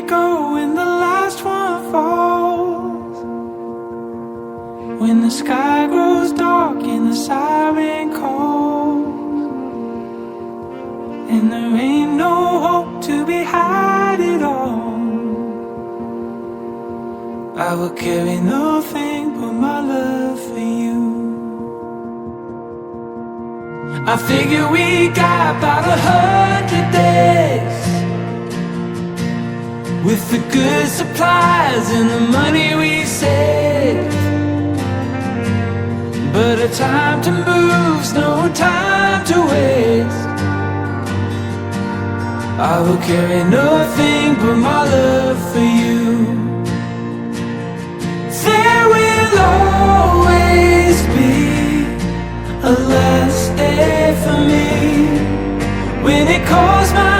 go when the last one falls? When the sky grows dark and the siren calls, and there ain't no hope to be had at all, I will carry nothing but my love for you. I figure we got about 100 days, with the good supplies and the money we saved. But a time to move's no time to waste. I will carry nothing but my love for you. There will always be a last day for me, when it calls my